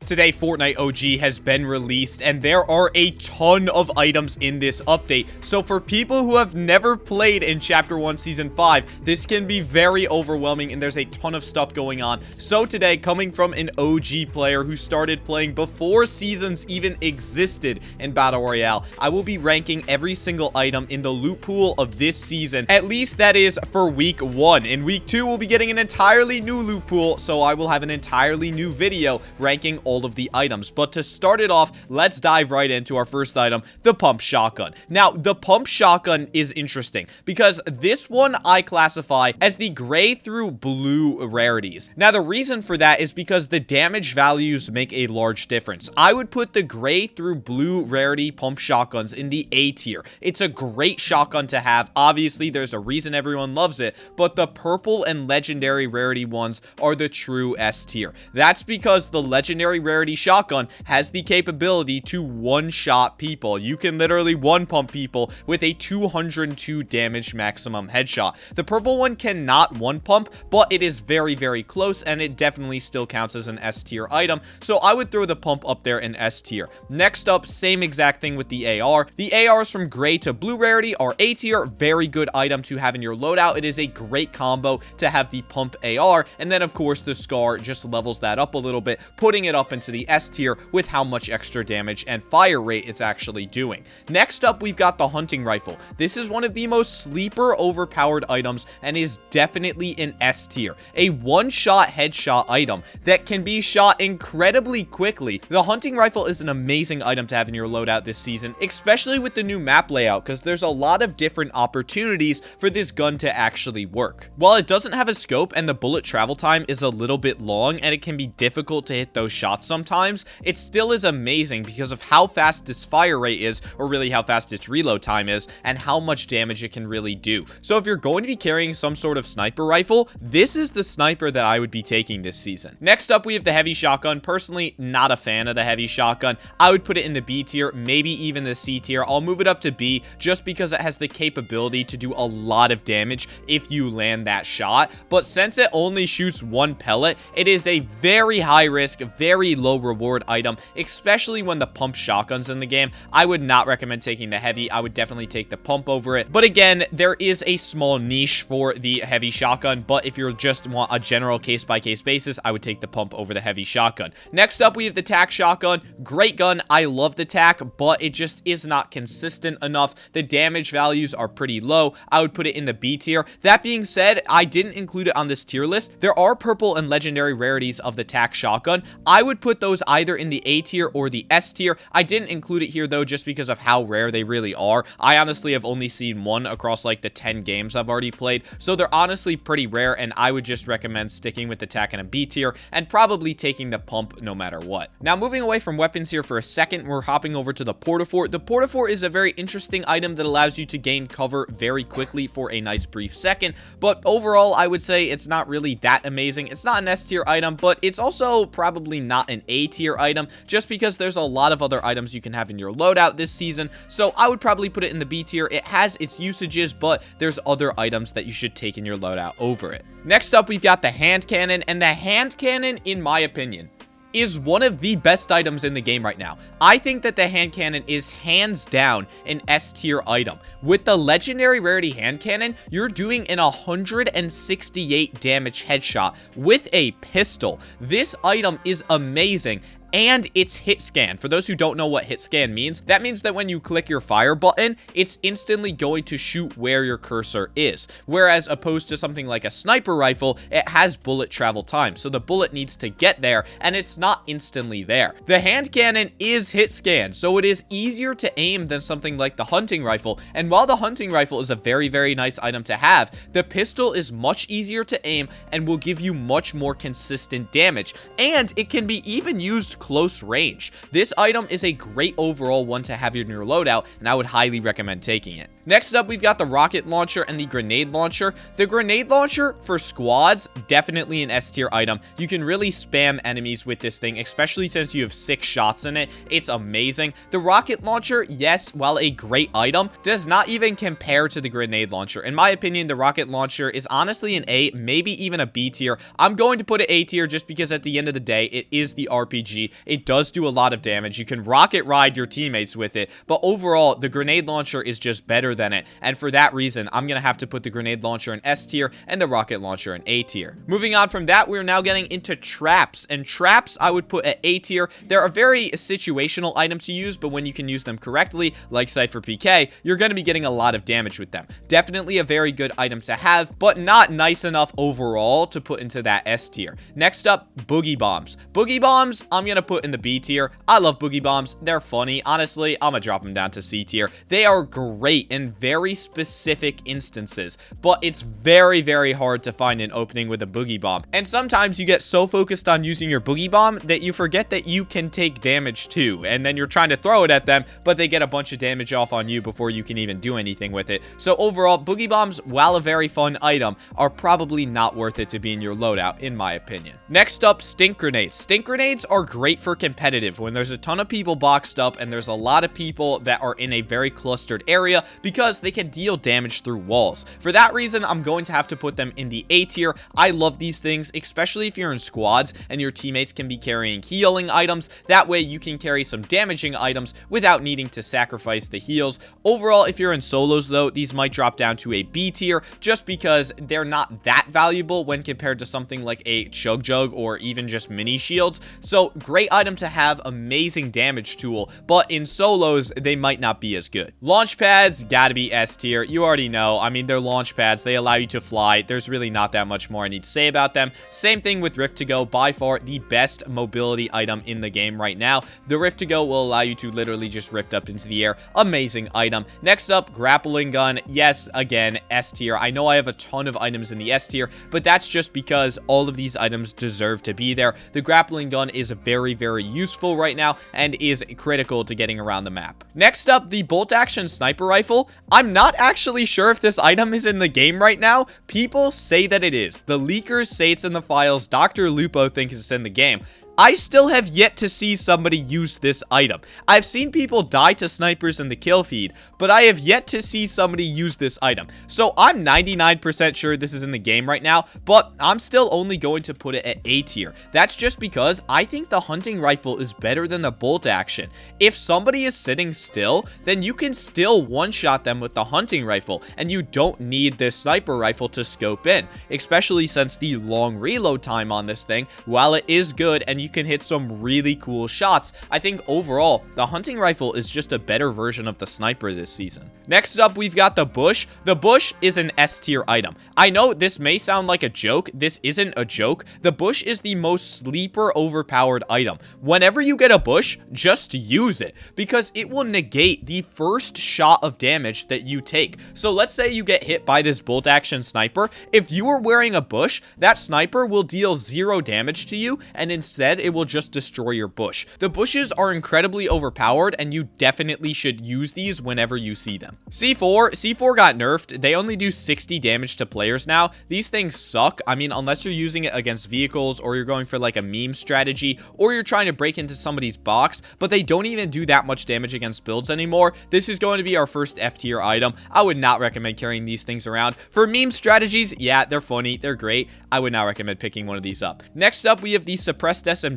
Today, Fortnite OG has been released, and there are a ton of items in this update. So for people who have never played in Chapter 1 Season 5, this can be very overwhelming, and there's a ton of stuff going on. So today, coming from an OG player who started playing before seasons even existed in Battle Royale, I will be ranking every single item in the loot pool of this season. At least that is for week 1. In week 2, we'll be getting an entirely new loot pool, so I will have an entirely new video ranking all of the items. But to start it off, let's dive right into our first item, the pump shotgun. Now, the pump shotgun is interesting because this one I classify as the gray through blue rarities. Now, the reason for that is because the damage values make a large difference. I would put the gray through blue rarity pump shotguns in the A tier. It's a great shotgun to have. Obviously, there's a reason everyone loves it, but the purple and legendary rarity ones are the true S tier. That's because the legendary rarity shotgun has the capability to one-shot people. You can literally one-pump people with a 202 damage maximum headshot. The purple one cannot one-pump, but it is very, very close, and it definitely still counts as an S tier item, so I would throw the pump up there in S tier. Next up, same exact thing with the AR. The ARs from gray to blue rarity are A tier, very good item to have in your loadout. It is a great combo to have the pump AR, and then of course the Scar just levels that up a little bit, putting it up into the S tier with how much extra damage and fire rate it's actually doing. Next up, we've got the hunting rifle. This is one of the most sleeper overpowered items and is definitely an S tier. A one-shot headshot item that can be shot incredibly quickly. The hunting rifle is an amazing item to have in your loadout this season, especially with the new map layout, because there's a lot of different opportunities for this gun to actually work. While it doesn't have a scope and the bullet travel time is a little bit long and it can be difficult to hit those shots sometimes, it still is amazing because of how fast its fire rate is, or really how fast its reload time is, and how much damage it can really do. So if you're going to be carrying some sort of sniper rifle, this is the sniper that I would be taking this season. Next up, we have the heavy shotgun. Personally, not a fan of the heavy shotgun. I would put it in the B tier, maybe even the C tier. I'll move it up to B just because it has the capability to do a lot of damage if you land that shot. But since it only shoots one pellet, it is a very high risk, very low reward item, especially when the pump shotgun's in the game. I would not recommend taking the heavy. I would definitely take the pump over it. But again, there is a small niche for the heavy shotgun, but if you just want a general case-by-case basis, I would take the pump over the heavy shotgun. Next up, we have the tac shotgun. Great gun. I love the tac, but it just is not consistent enough. The damage values are pretty low. I would put it in the B tier. That being said, I didn't include it on this tier list. There are purple and legendary rarities of the tac shotgun. I would put those either in the A tier or the S tier. I didn't include it here though just because of how rare they really are. I honestly have only seen one across like the 10 games I've already played, so they're honestly pretty rare, and I would just recommend sticking with the tac in a B tier and probably taking the pump no matter what. Now, moving away from weapons here for a second, we're hopping over to the Portafort. The Portafort is a very interesting item that allows you to gain cover very quickly for a nice brief second, but overall I would say it's not really that amazing. It's not an S tier item, but it's also probably not an A tier item just because there's a lot of other items you can have in your loadout this season, so I would probably put it in the B tier. It has its usages, but there's other items that you should take in your loadout over it. Next up, we've got the hand cannon, and the hand cannon, in my opinion, is one of the best items in the game right now. I think that the hand cannon is hands down an S tier item. With the legendary rarity hand cannon, you're doing an 168 damage headshot with a pistol. This item is amazing. And it's hit scan. For those who don't know what hit scan means, that means that when you click your fire button, it's instantly going to shoot where your cursor is. Whereas opposed to something like a sniper rifle, it has bullet travel time. So the bullet needs to get there, and it's not instantly there. The hand cannon is hit scan, so it is easier to aim than something like the hunting rifle. And while the hunting rifle is a very, very nice item to have, the pistol is much easier to aim and will give you much more consistent damage. And it can be even used close range. This item is a great overall one to have in your loadout, and I would highly recommend taking it. Next up, we've got the rocket launcher and the grenade launcher. The grenade launcher for squads, definitely an S tier item. You can really spam enemies with this thing, especially since you have 6 shots in it. It's amazing. The rocket launcher, yes, while a great item, does not even compare to the grenade launcher. In my opinion, the rocket launcher is honestly an A, maybe even a B tier. I'm going to put it A tier just because at the end of the day, it is the RPG. It does do a lot of damage. You can rocket ride your teammates with it, but overall, the grenade launcher is just better than it, and for that reason, I'm gonna have to put the grenade launcher in S tier and the rocket launcher in A tier. Moving on from that, we're now getting into traps, and traps I would put at A tier. They're a very situational item to use, but when you can use them correctly, like Cypher PK, you're gonna be getting a lot of damage with them. Definitely a very good item to have, but not nice enough overall to put into that S tier. Next up, boogie bombs. Boogie bombs, I'm gonna put in the B tier. I love boogie bombs. They're funny. Honestly, I'm gonna drop them down to C tier. They are great in very specific instances, but it's very, very hard to find an opening with a boogie bomb. And sometimes you get so focused on using your boogie bomb that you forget that you can take damage too, and then you're trying to throw it at them, but they get a bunch of damage off on you before you can even do anything with it. So overall, boogie bombs, while a very fun item, are probably not worth it to be in your loadout, in my opinion. Next up, stink grenades. Stink grenades are great for competitive when there's a ton of people boxed up and there's a lot of people that are in a very clustered area, because they can deal damage through walls. For that reason, I'm going to have to put them in the A tier. I love these things, especially if you're in squads and your teammates can be carrying healing items. That way you can carry some damaging items without needing to sacrifice the heals. Overall, if you're in solos though, these might drop down to a B tier just because they're not that valuable when compared to something like a Chug Jug or even just mini shields. So great item to have, amazing damage tool, but in solos, they might not be as good. Launch pads, gotta be S tier. You already know. I mean, they're launch pads. They allow you to fly. There's really not that much more I need to say about them. Same thing with Rift to Go. By far the best mobility item in the game right now. The Rift to Go will allow you to literally just rift up into the air. Amazing item. Next up, grappling gun. Yes, again, S tier. I know I have a ton of items in the S tier, but that's just because all of these items deserve to be there. The grappling gun is very, very useful right now and is critical to getting around the map. Next up, the bolt action sniper rifle. I'm not actually sure if this item is in the game right now. People say that it is. The leakers say it's in the files. Dr. Lupo thinks it's in the game. I still have yet to see somebody use this item. I've seen people die to snipers in the kill feed, but I have yet to see somebody use this item. So I'm 99% sure this is in the game right now, but I'm still only going to put it at A tier. That's just because I think the hunting rifle is better than the bolt action. If somebody is sitting still, then you can still one-shot them with the hunting rifle, and you don't need this sniper rifle to scope in, especially since the long reload time on this thing, while it is good and you can hit some really cool shots, I think overall, the hunting rifle is just a better version of the sniper this season. Next up, we've got the bush. The bush is an S tier item. I know this may sound like a joke. This isn't a joke. The bush is the most sleeper overpowered item. Whenever you get a bush, just use it, because it will negate the first shot of damage that you take. So let's say you get hit by this bolt action sniper. If you are wearing a bush, that sniper will deal 0 damage to you, and instead it will just destroy your bush. The bushes are incredibly overpowered, and you definitely should use these whenever you see them. C4 got nerfed. They only do 60 damage to players now. These things suck. I mean, unless you're using it against vehicles, or you're going for like a meme strategy, or you're trying to break into somebody's box, but they don't even do that much damage against builds anymore. This is going to be our first F tier item. I would not recommend carrying these things around. For meme strategies, yeah, they're funny, they're great. I would not recommend picking one of these up. Next up, we have the suppressed SMG.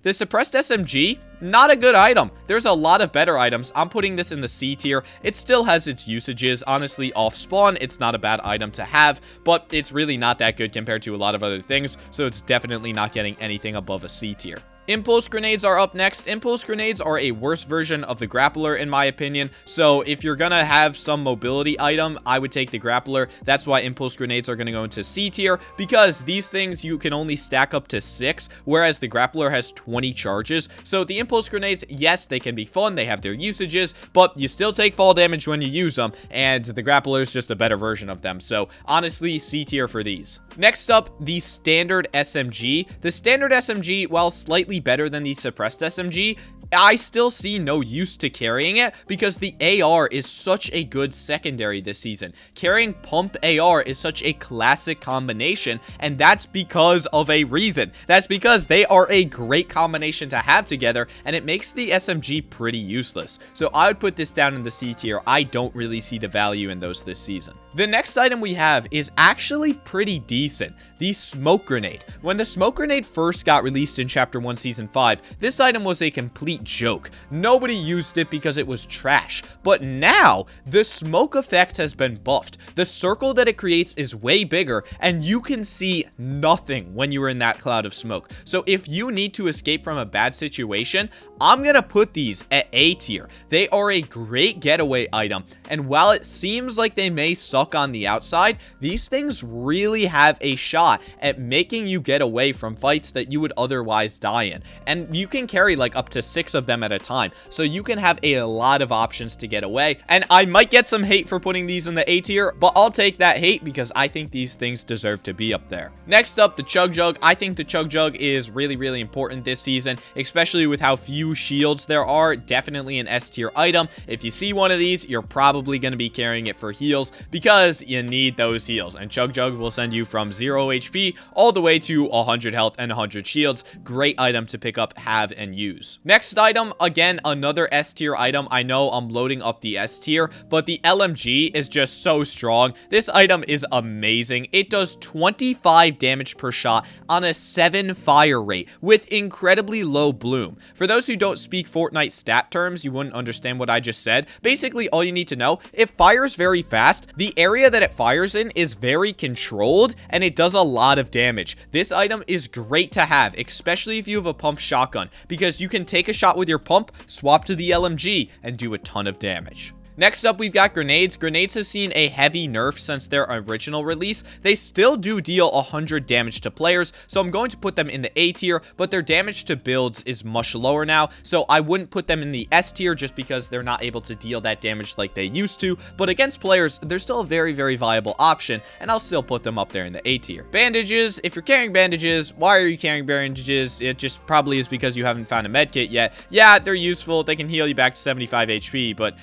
The suppressed SMG, not a good item. There's a lot of better items. I'm putting this in the C tier. It still has its usages. Honestly, off spawn, it's not a bad item to have, but it's really not that good compared to a lot of other things, so it's definitely not getting anything above a C tier. Impulse grenades are up next. Impulse grenades are a worse version of the grappler, in my opinion. So if you're gonna have some mobility item, I would take the grappler. That's why impulse grenades are gonna go into C tier, because these things you can only stack up to 6, whereas the grappler has 20 charges. So the impulse grenades, yes, they can be fun, they have their usages, but you still take fall damage when you use them, and the grappler is just a better version of them. So honestly, C tier for these. Next up, the standard SMG. The standard SMG, while slightly better than the suppressed SMG, I still see no use to carrying it because the AR is such a good secondary this season. Carrying pump AR is such a classic combination, and that's because of a reason. That's because they are a great combination to have together, and it makes the SMG pretty useless. So I would put this down in the C tier. I don't really see the value in those this season. The next item we have is actually pretty decent. The smoke grenade. When the smoke grenade first got released in Chapter 1 Season 5, this item was a complete joke. Nobody used it because it was trash. But now, the smoke effect has been buffed. The circle that it creates is way bigger, and you can see nothing when you are in that cloud of smoke. So if you need to escape from a bad situation, I'm gonna put these at A tier. They are a great getaway item, and while it seems like they may suck on the outside, these things really have a shot at making you get away from fights that you would otherwise die in. And you can carry like up to 6 of them at a time, so you can have a lot of options to get away. And I might get some hate for putting these in the A tier, but I'll take that hate because I think these things deserve to be up there. Next up, the Chug Jug. I think the Chug Jug is really important this season, especially with how few shields there are. Definitely an S tier item. If you see one of these, you're probably going to be carrying it for heals because you need those heals, and Chug Jug will send you from 0 HP all the way to 100 health and 100 shields. Great item to pick up, have, and use. Next item, again, another S tier item. I know I'm loading up the S tier, but the LMG is just so strong. This item is amazing. It does 25 damage per shot on a 7 fire rate with incredibly low bloom. For those who don't speak Fortnite stat terms, you wouldn't understand what I just said. Basically, all you need to know, it fires very fast. The area that it fires in is very controlled, and it does a lot of damage. This item is great to have, especially if you have a pump shotgun, because you can take a shot with your pump, swap to the LMG, and do a ton of damage. Next up, we've got grenades. Grenades have seen a heavy nerf since their original release. They still do deal 100 damage to players, so I'm going to put them in the A tier, but their damage to builds is much lower now, so I wouldn't put them in the S tier just because they're not able to deal that damage like they used to, but against players, they're still a very viable option, and I'll still put them up there in the A tier. Bandages. If you're carrying bandages, why are you carrying bandages? It just probably is because you haven't found a medkit yet. Yeah, they're useful. They can heal you back to 75 HP, but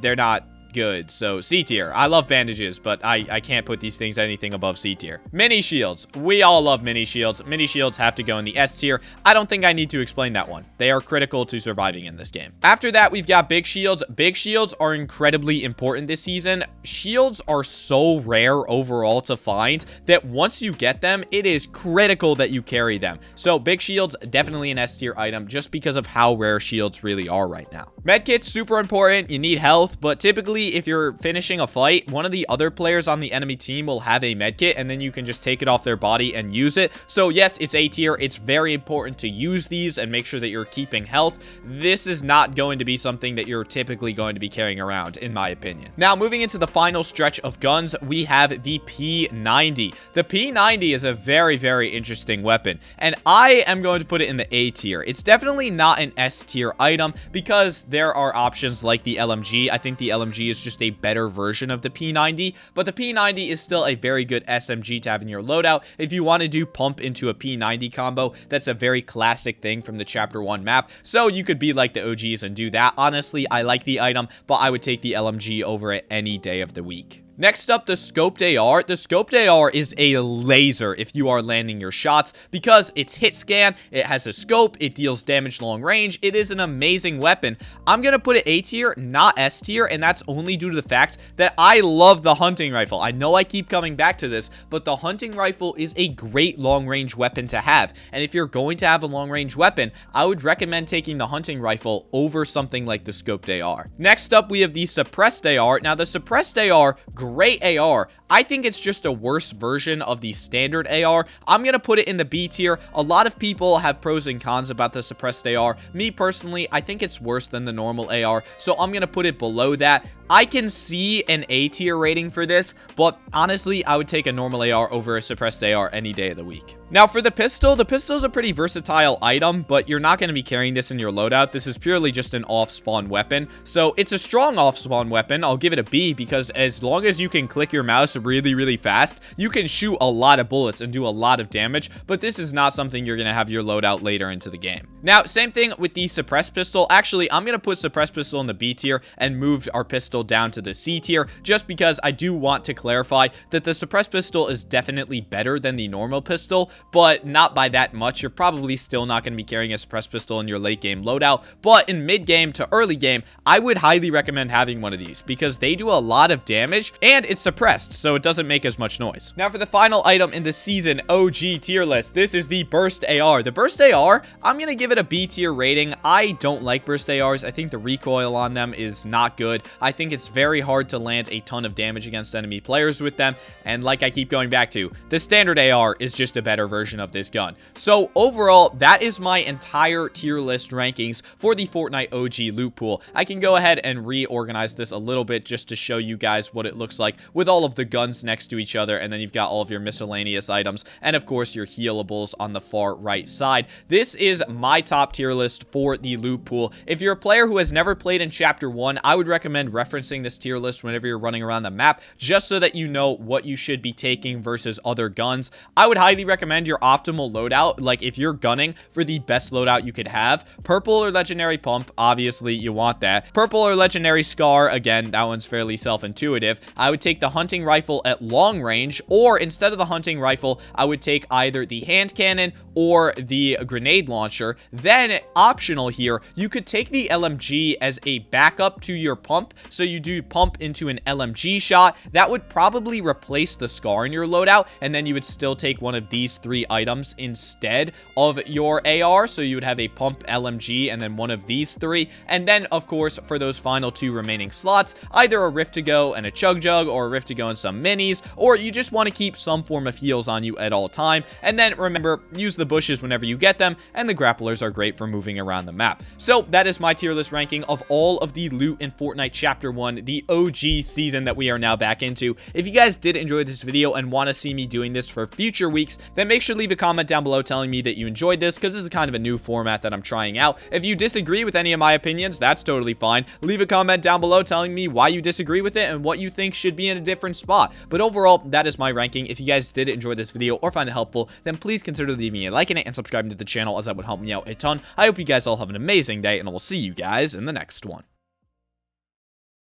they're not good. So C tier. I love bandages, but I can't put these things anything above C tier. Mini shields. We all love mini shields. Mini shields have to go in the S tier. I don't think I need to explain that one. They are critical to surviving in this game. After that, we've got big shields. Big shields are incredibly important this season. Shields are so rare overall to find that once you get them, it is critical that you carry them. So big shields, definitely an S tier item just because of how rare shields really are right now. Medkits, super important. You need health, but typically if you're finishing a fight, one of the other players on the enemy team will have a medkit, and then you can just take it off their body and use it. So yes, it's A tier. It's very important to use these and make sure that you're keeping health. This is not going to be something that you're typically going to be carrying around, in my opinion. Now, moving into the final stretch of guns, we have the P90. The P90 is a very interesting weapon, and I am going to put it in the A tier. It's definitely not an S tier item because there are options like the LMG. I think the LMG is just a better version of the P90, but the P90 is still a very good SMG to have in your loadout. If you want to do pump into a P90 combo, that's a very classic thing from the Chapter 1 map, so you could be like the OGs and do that. Honestly, I like the item, but I would take the LMG over it any day of the week. Next up, the Scoped AR. The Scoped AR is a laser if you are landing your shots because it's hit scan, it has a scope, it deals damage long range. It is an amazing weapon. I'm going to put it A tier, not S tier, and that's only due to the fact that I love the hunting rifle. I know I keep coming back to this, but the hunting rifle is a great long range weapon to have. And if you're going to have a long range weapon, I would recommend taking the hunting rifle over something like the Scoped AR. Next up, we have the Suppressed AR. Now, the Suppressed AR, great AR. I think it's just a worse version of the standard AR. I'm going to put it in the B tier. A lot of people have pros and cons about the Suppressed AR. Me personally, I think it's worse than the normal AR, so I'm going to put it below that. I can see an A tier rating for this, but honestly, I would take a normal AR over a Suppressed AR any day of the week. Now for the pistol is a pretty versatile item, but you're not going to be carrying this in your loadout. This is purely just an off-spawn weapon. So it's a strong off-spawn weapon. I'll give it a B because as long as you can click your mouse really, really fast, you can shoot a lot of bullets and do a lot of damage, but this is not something you're going to have your loadout later into the game. Now, same thing with the suppressed pistol. Actually, I'm going to put suppressed pistol in the B tier and move our pistol down to the C tier just because I do want to clarify that the suppressed pistol is definitely better than the normal pistol, but not by that much. You're probably still not going to be carrying a suppressed pistol in your late game loadout, but in mid game to early game, I would highly recommend having one of these because they do a lot of damage and it's suppressed, so it doesn't make as much noise. Now for the final item in the season OG tier list, this is the Burst AR. The Burst AR, I'm going to give it a B tier rating. I don't like Burst ARs. I think the recoil on them is not good. I think it's very hard to land a ton of damage against enemy players with them, and like I keep going back to, the standard AR is just a better version of this gun. So overall, that is my entire tier list rankings for the Fortnite OG loot pool. I can go ahead and reorganize this a little bit just to show you guys what it looks like with all of the guns next to each other, and then you've got all of your miscellaneous items, and of course your healables on the far right side. This is my top tier list for the loot pool. If you're a player who has never played in Chapter 1, I would recommend referencing this tier list whenever you're running around the map, just so that you know what you should be taking versus other guns. I would highly recommend your optimal loadout. Like if you're gunning for the best loadout you could have, purple or legendary pump, obviously you want that. Purple or legendary scar, again, that one's fairly self-intuitive. I would take the hunting rifle at long range, or instead of the hunting rifle, I would take either the hand cannon or the grenade launcher. Then optional here, you could take the LMG as a backup to your pump. So you do pump into an LMG shot. That would probably replace the scar in your loadout, and then you would still take one of these 3 items instead of your AR. So you would have a pump, LMG, and then one of these 3. And then, of course, for those final 2 remaining slots, either a Rift to Go and a Chug Jug, or a Rift to Go and some minis, or you just want to keep some form of heals on you at all time. And then remember, use the bushes whenever you get them, and the grapplers are great for moving around the map. So that is my tier list ranking of all of the loot in Fortnite Chapter 1, the OG season that we are now back into. If you guys did enjoy this video and want to see me doing this for future weeks, then make sure to leave a comment down below telling me that you enjoyed this, because this is kind of a new format that I'm trying out. If you disagree with any of my opinions, that's totally fine. Leave a comment down below telling me why you disagree with it and what you think should be in a different spot. But overall, that is my ranking. If you guys did enjoy this video or find it helpful, then please consider leaving a like in it and subscribing to the channel, as that would help me out a ton. I hope you guys all have an amazing day, and I will see you guys in the next one.